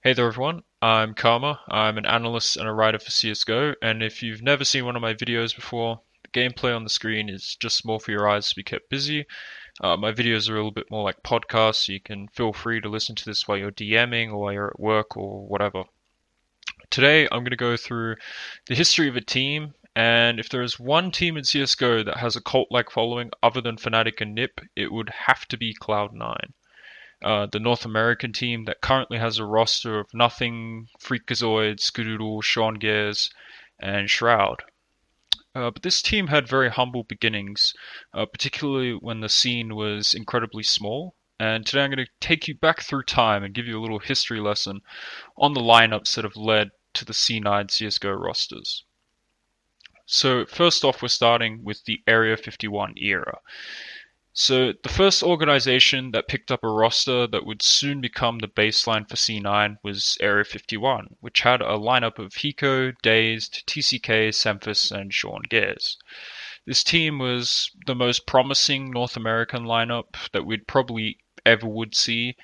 Hey there everyone, I'm Karma. I'm an analyst and a writer for CSGO, and if you've never seen one of my videos before, the gameplay on the screen is just more for your eyes to be kept busy. My videos are a little bit more like podcasts, so you can feel free to listen to this while you're DMing or while you're at work or whatever. Today I'm going to go through the history of a team, and if there is one team in CSGO that has a cult-like following other than Fnatic and NiP, it would have to be Cloud9, the North American team that currently has a roster of Nothing, Freakazoid, Skadoodle, Sean Gears, and Shroud. But this team had very humble beginnings, particularly when the scene was incredibly small. And today I'm going to take you back through time and give you a little history lesson on the lineups that have led to the C9 CSGO rosters. So first off, we're starting with the Area 51 era. So the first organization that picked up a roster that would soon become the baseline for C9 was Area 51, which had a lineup of Hiko, Dazed, TCK, Semphis, and Sean Gears. This team was the most promising North American lineup that we'd probably ever would see,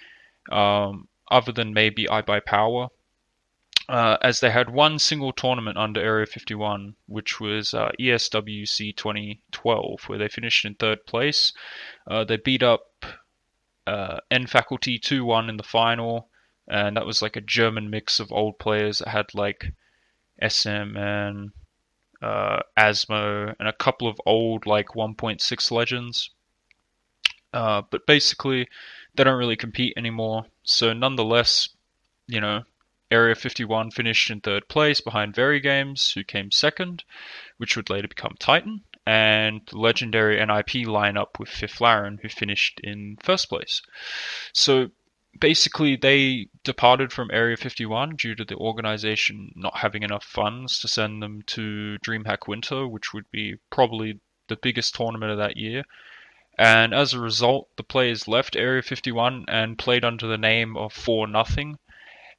other than maybe iBUYPOWER. As they had one single tournament under Area 51, which was ESWC 2012, where they finished in third place. They beat up N Faculty 2-1 in the final, and that was like a German mix of old players that had like SM and Asmo and a couple of old like 1.6 legends. But basically, they don't really compete anymore. So nonetheless, you know, Area 51 finished in third place behind Very Games, who came second, which would later become Titan, and the legendary NIP lineup with Fifth Laren, who finished in first place. So basically, they departed from Area 51 due to the organization not having enough funds to send them to DreamHack Winter, which would be probably the biggest tournament of that year. And as a result, the players left Area 51 and played under the name of 4 Nothing,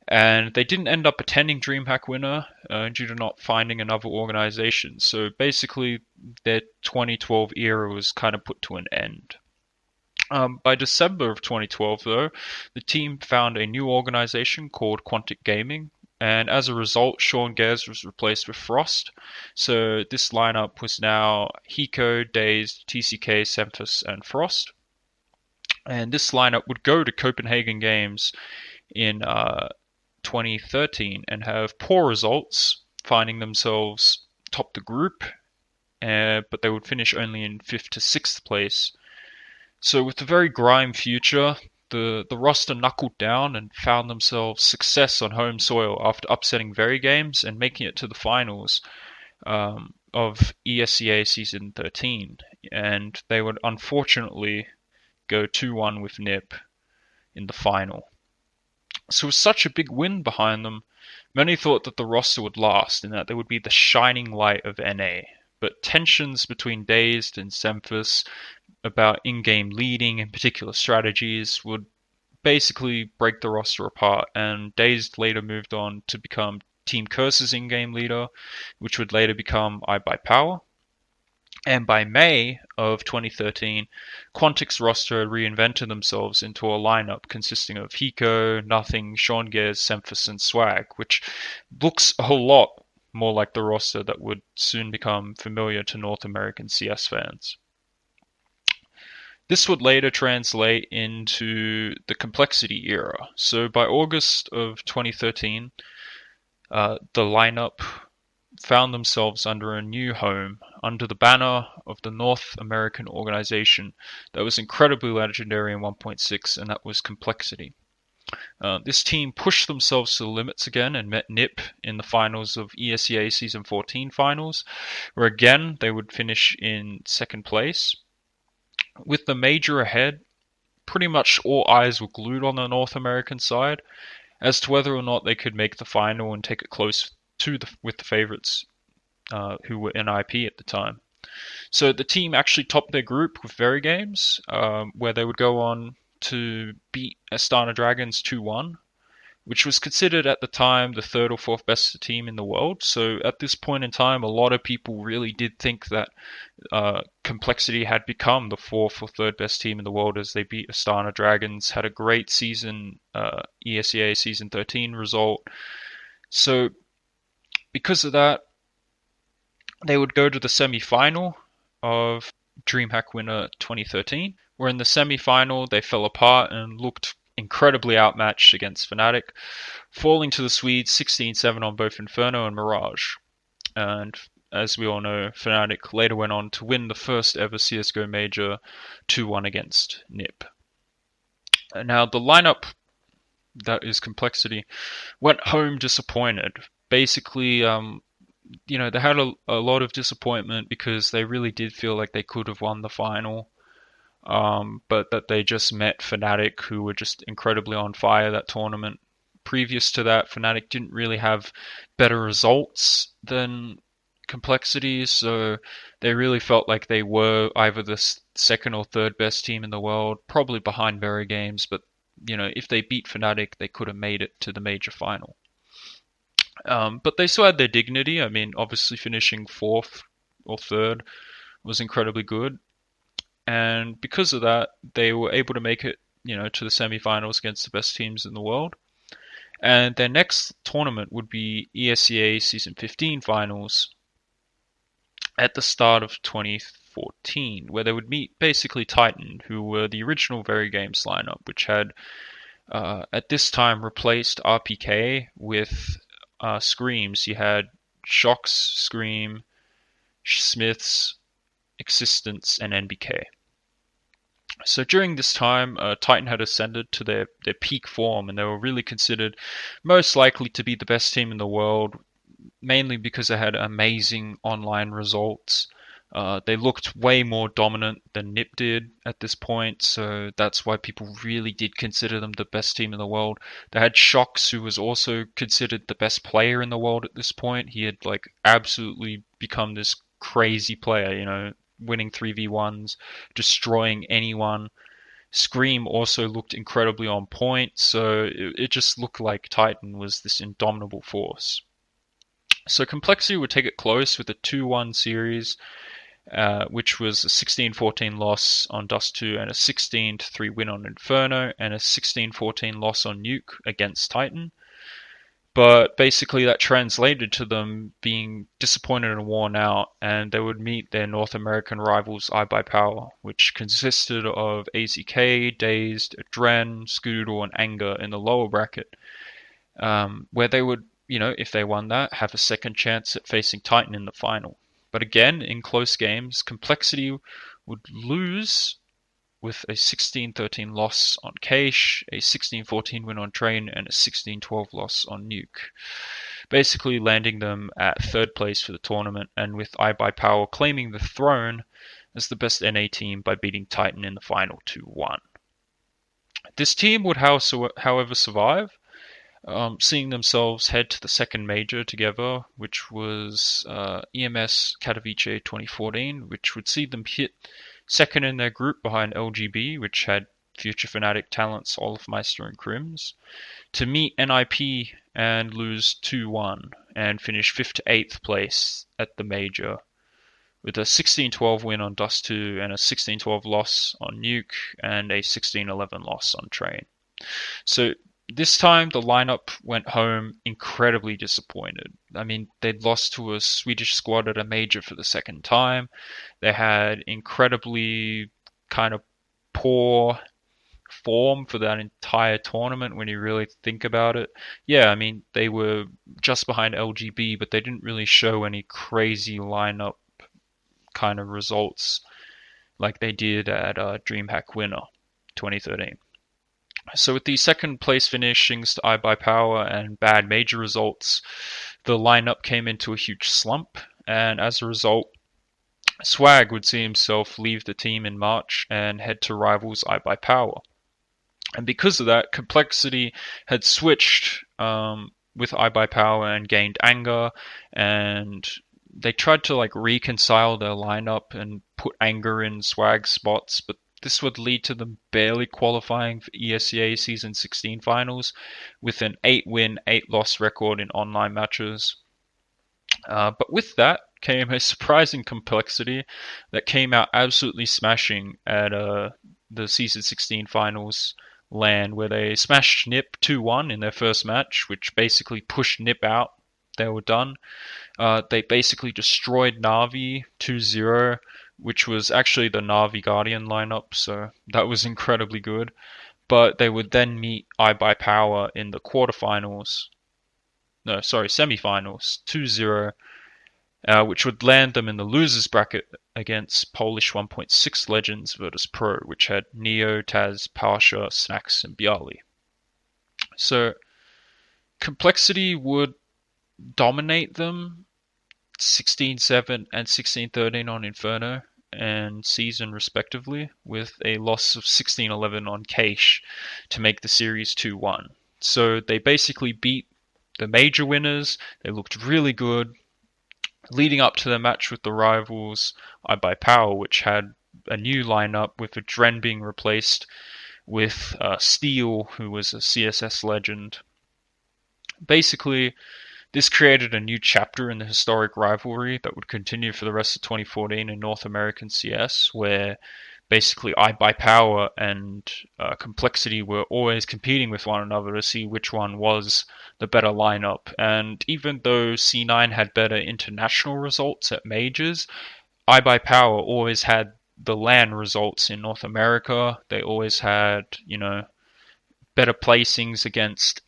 and they didn't end up attending DreamHack Winter due to not finding another organization. So basically, their 2012 era was kind of put to an end. By December of 2012, though, the team found a new organization called Quantic Gaming, and as a result, Sean Gears was replaced with Frost. So this lineup was now Hiko, Dazed, TCK, Semphis, and Frost. And this lineup would go to Copenhagen Games in 2013 and have poor results, finding themselves top the group, but they would finish only in 5th to 6th place. So with a very grime future, the roster knuckled down and found themselves success on home soil after upsetting Very Games and making it to the finals of ESEA Season 13. And they would unfortunately go 2-1 with NiP in the final. So with such a big win behind them, many thought that the roster would last and that they would be the shining light of NA. But tensions between Dazed and Semphis about in-game leading and particular strategies would basically break the roster apart, and Dazed later moved on to become Team Curse's in-game leader, which would later become iBUYPOWER. And by May of 2013, Quantic's roster had reinvented themselves into a lineup consisting of Hiko, Nothing, Sean Gears, Semphis, and Swag, which looks a whole lot more like the roster that would soon become familiar to North American CS fans. This would later translate into the Complexity era. So by August of 2013, the lineup found themselves under a new home, under the banner of the North American organization that was incredibly legendary in 1.6, and that was Complexity. This team pushed themselves to the limits again and met NiP in the finals of ESEA Season 14 finals, where again they would finish in second place. With the major ahead, pretty much all eyes were glued on the North American side as to whether or not they could make the final and take it close with the favorites, who were NIP at the time. So the team actually topped their group with Very Games, where they would go on to beat Astana Dragons 2-1. which was considered at the time the third or fourth best team in the world. So at this point in time, a lot of people really did think that Complexity had become the fourth or third best team in the world as they beat Astana Dragons, had a great season, ESEA Season 13 result. So because of that, they would go to the semi-final of DreamHack Winner 2013, where in the semi-final they fell apart and looked incredibly outmatched against Fnatic, falling to the Swedes 16-7 on both Inferno and Mirage. And as we all know, Fnatic later went on to win the first ever CSGO major 2-1 against NiP. Now the lineup, that is Complexity, went home disappointed. Basically, they had a lot of disappointment because they really did feel like they could have won the final, but that they just met Fnatic, who were just incredibly on fire that tournament. Previous to that, Fnatic didn't really have better results than Complexity, so they really felt like they were either the second or third best team in the world, probably behind Very Games, but if they beat Fnatic, they could have made it to the major final. But they still had their dignity. I mean, obviously finishing fourth or third was incredibly good. And because of that, they were able to make it, to the semi-finals against the best teams in the world. And their next tournament would be ESEA Season 15 finals at the start of 2014, where they would meet basically Titan, who were the original Very Games lineup, which had at this time replaced RPK with Screams. You had Shox, Scream, Smiths, Existence, and NBK. So during this time, Titan had ascended to their peak form, and they were really considered most likely to be the best team in the world, mainly because they had amazing online results. They looked way more dominant than NiP did at this point, so that's why people really did consider them the best team in the world. They had Shox, who was also considered the best player in the world at this point. He had absolutely become this crazy player, winning 3v1s, destroying anyone. Scream also looked incredibly on point, so it just looked like Titan was this indomitable force. So Complexity would take it close with a 2-1 series, which was a 16-14 loss on Dust 2 and a 16-3 win on Inferno and a 16-14 loss on Nuke against Titan. But basically that translated to them being disappointed and worn out, and they would meet their North American rivals iBUYPOWER, which consisted of AZK, Dazed, Adren, Scoodle, and Anger in the lower bracket, where they would, if they won that, have a second chance at facing Titan in the final. But again, in close games, Complexity would lose with a 16-13 loss on Cache, a 16-14 win on Train, and a 16-12 loss on Nuke, basically landing them at third place for the tournament, and with iBUYPOWER claiming the throne as the best NA team by beating Titan in the final 2-1. This team would however survive, seeing themselves head to the second major together, which was EMS Katowice 2014, which would see them hit second in their group behind LGB, which had future Fnatic talents Olafmeister and Crims, to meet NIP and lose 2-1 and finish 5th to 8th place at the major, with a 16-12 win on Dust 2 and a 16-12 loss on Nuke and a 16-11 loss on Train. So this time the lineup went home incredibly disappointed. I mean, they'd lost to a Swedish squad at a major for the second time. They had incredibly kind of poor form for that entire tournament when you really think about it. Yeah, I mean, they were just behind LGB, but they didn't really show any crazy lineup kind of results like they did at DreamHack Winner 2013. So with the second place finishings to iBUYPOWER and bad major results, the lineup came into a huge slump, and as a result, Swag would see himself leave the team in March and head to rivals iBUYPOWER. And because of that, Complexity had switched with iBUYPOWER and gained Anger, and they tried to reconcile their lineup and put Anger in Swag's spots, but This would lead to them barely qualifying for ESEA Season 16 finals with an 8-win, 8-loss record in online matches. But with that came a surprising complexity that came out absolutely smashing at the Season 16 finals LAN, where they smashed NIP 2-1 in their first match, which basically pushed NIP out. They were done. They basically destroyed Na'Vi 2-0, which was actually the Na'Vi Guardian lineup, so that was incredibly good. But they would then meet iBUYPOWER in the quarterfinals. No, sorry, semifinals, 2-0, which would land them in the losers bracket against Polish 1.6 Legends Virtus Pro, which had Neo, Taz, Pasha, Snacks, and Bialy. So, complexity would dominate them 16-7 and 16-13 on Inferno and Season respectively, with a loss of 16-11 on Cache to make the series 2-1. So they basically beat the major winners. They looked really good. Leading up to the match with the rivals iBUYPOWER, which had a new lineup with Adren being replaced with Steel, who was a CSS legend. Basically, this created a new chapter in the historic rivalry that would continue for the rest of 2014 in North American CS, where basically iBUYPOWER and Complexity were always competing with one another to see which one was the better lineup. And even though C9 had better international results at majors, iBUYPOWER always had the LAN results in North America. They always had, better placings against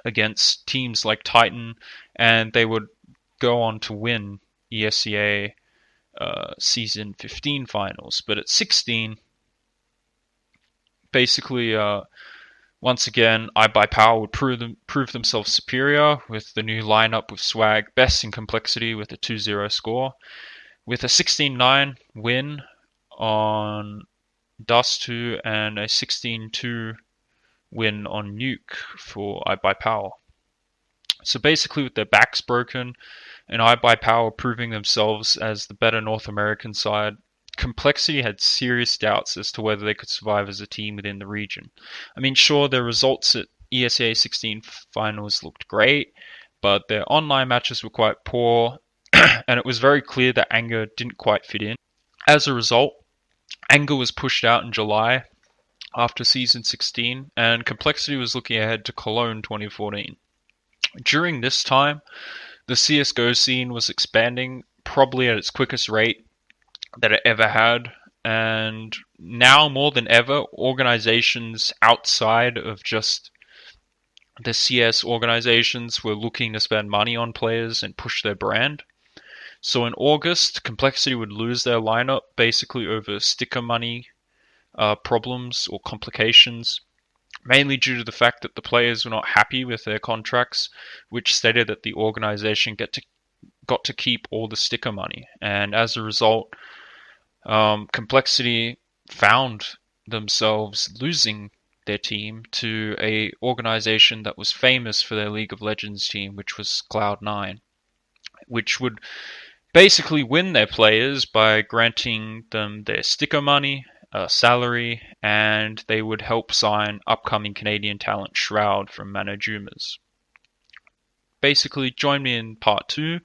against teams like Titan, and they would go on to win ESEA Season 15 finals. But at 16, basically, once again, iBUYPOWER would prove themselves superior with the new lineup with Swag, best in Complexity with a 2-0 score, with a 16-9 win on Dust2 and a 16-2 win on Nuke for iBUYPOWER. So basically, with their backs broken and iBUYPOWER proving themselves as the better North American side, Complexity had serious doubts as to whether they could survive as a team within the region. I mean, sure, their results at ESEA 16 finals looked great, but their online matches were quite poor, and it was very clear that Anger didn't quite fit in. As a result, Anger was pushed out in July after Season 16, and Complexity was looking ahead to Cologne 2014. During this time, the CSGO scene was expanding, probably at its quickest rate that it ever had, and now more than ever, organizations outside of just the CS organizations were looking to spend money on players and push their brand. So in August, Complexity would lose their lineup basically over sticker money problems or complications, mainly due to the fact that the players were not happy with their contracts, which stated that the organization got to keep all the sticker money. And as a result, Complexity found themselves losing their team to a organization that was famous for their League of Legends team, which was Cloud9, which would basically win their players by granting them their sticker money, salary, and they would help sign upcoming Canadian talent Shroud from Manajumas. Basically, join me in part 2,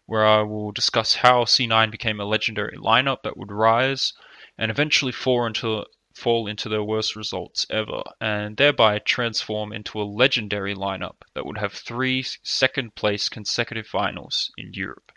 where I will discuss how C9 became a legendary lineup that would rise and eventually fall into their worst results ever, and thereby transform into a legendary lineup that would have 3 second-place consecutive finals in Europe.